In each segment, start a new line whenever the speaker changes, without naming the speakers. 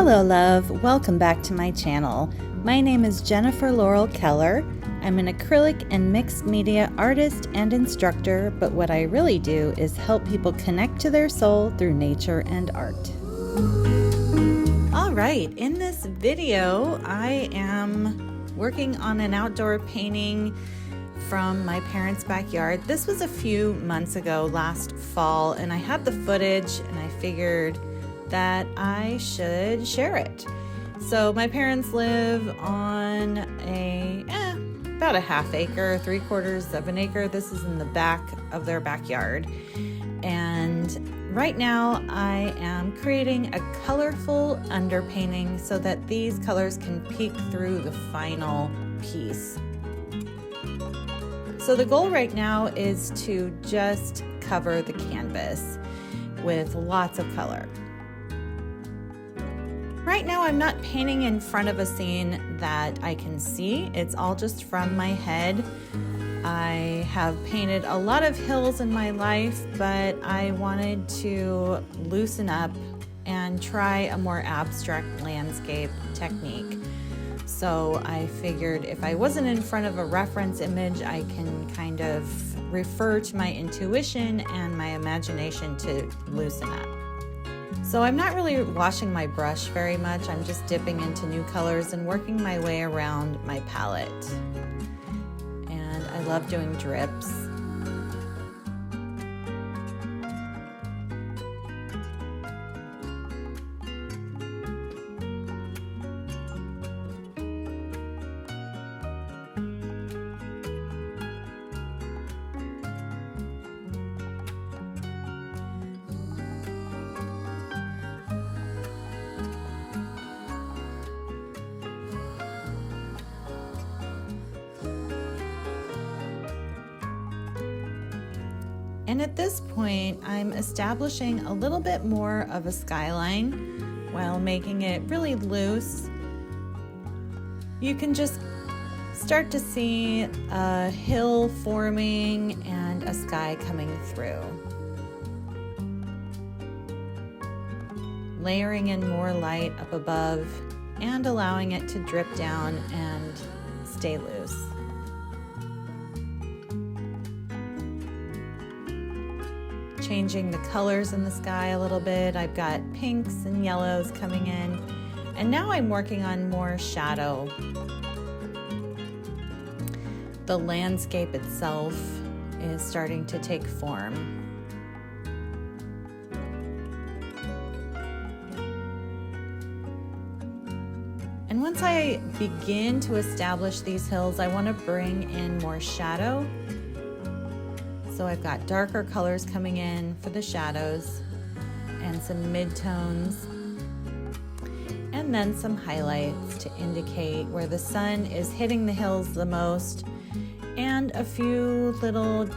Hello love, welcome back to my channel. My name is Jennifer Laurel Keller. I'm an acrylic and mixed media artist and instructor, but what I really do is help people connect to their soul through nature and art. All right, in this video, I am working on an outdoor painting from my parents' backyard. This was a few months ago, last fall, and I had the footage and I figured that I should share it. So my parents live on about a half acre, 3/4 of an acre. This is in the back of their backyard. And right now I am creating a colorful underpainting so that these colors can peek through the final piece. So the goal right now is to just cover the canvas with lots of color. Right now I'm not painting in front of a scene that I can see. It's all just from my head. I have painted a lot of hills in my life, but I wanted to loosen up and try a more abstract landscape technique. So I figured if I wasn't in front of a reference image, I can kind of refer to my intuition and my imagination to loosen up. So I'm not really washing my brush very much. I'm just dipping into new colors and working my way around my palette. And I love doing drips. And at this point, I'm establishing a little bit more of a skyline while making it really loose. You can just start to see a hill forming and a sky coming through. Layering in more light up above and allowing it to drip down and stay loose. Changing the colors in the sky a little bit. I've got pinks and yellows coming in, and now I'm working on more shadow. The landscape itself is starting to take form. And once I begin to establish these hills, I want to bring in more shadow. So I've got darker colors coming in for the shadows and some mid-tones, and then some highlights to indicate where the sun is hitting the hills the most, and a few little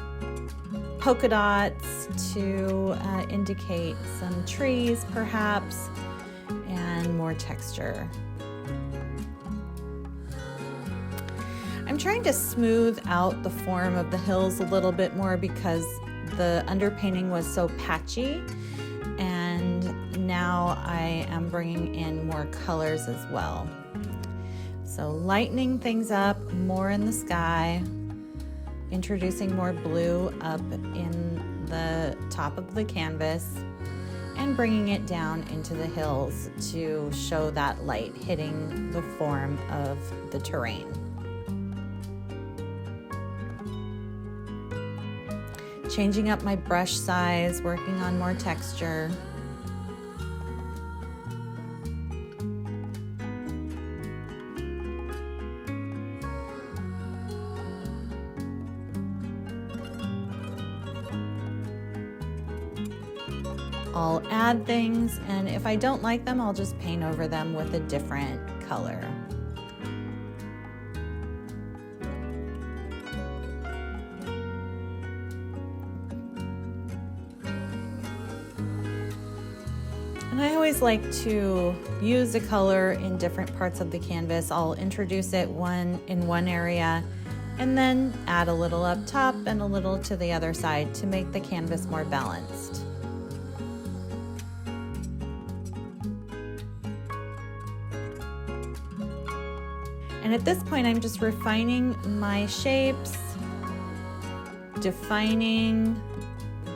polka dots to indicate some trees perhaps, and more texture. I'm trying to smooth out the form of the hills a little bit more because the underpainting was so patchy, and now I am bringing in more colors as well. So lightening things up more in the sky, introducing more blue up in the top of the canvas, and bringing it down into the hills to show that light hitting the form of the terrain. Changing up my brush size, working on more texture. I'll add things, and if I don't like them, I'll just paint over them with a different color. And I always like to use a color in different parts of the canvas. I'll introduce it in one area and then add a little up top and a little to the other side to make the canvas more balanced. And at this point, I'm just refining my shapes, defining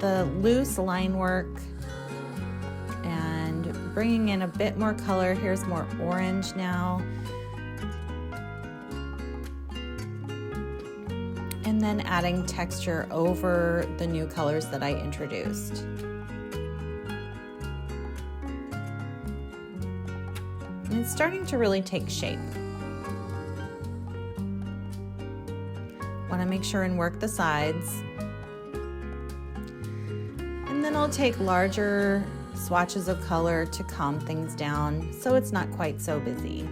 the loose line work, and bringing in a bit more color. Here's more orange now. And then adding texture over the new colors that I introduced. And it's starting to really take shape. Want to make sure and work the sides. And then I'll take larger swatches of color to calm things down so it's not quite so busy.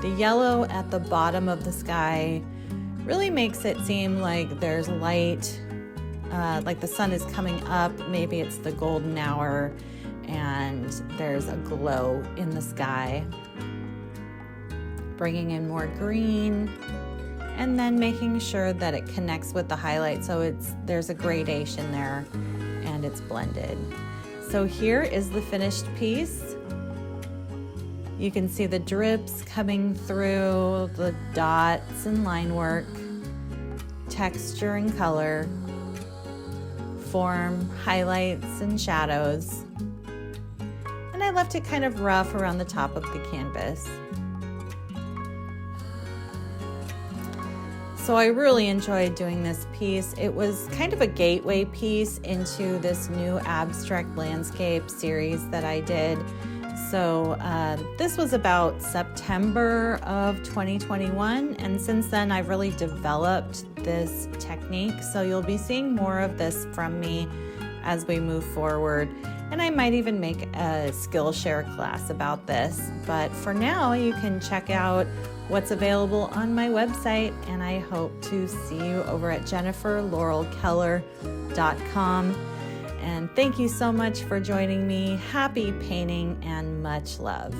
The yellow at the bottom of the sky really makes it seem like there's light, like the sun is coming up. Maybe it's the golden hour and there's a glow in the sky. Bringing in more green and then making sure that it connects with the highlight so there's a gradation there and it's blended. So here is the finished piece. You can see the drips coming through, the dots and line work, texture and color, form, highlights and shadows. And I left it kind of rough around the top of the canvas. So I really enjoyed doing this piece. It was kind of a gateway piece into this new abstract landscape series that I did. So this was about September of 2021, and since then I've really developed this technique. So you'll be seeing more of this from me as we move forward, and I might even make a Skillshare class about this. But for now, you can check out what's available on my website, and I hope to see you over at jenniferlaurelkeller.com. And thank you so much for joining me. Happy painting and much love.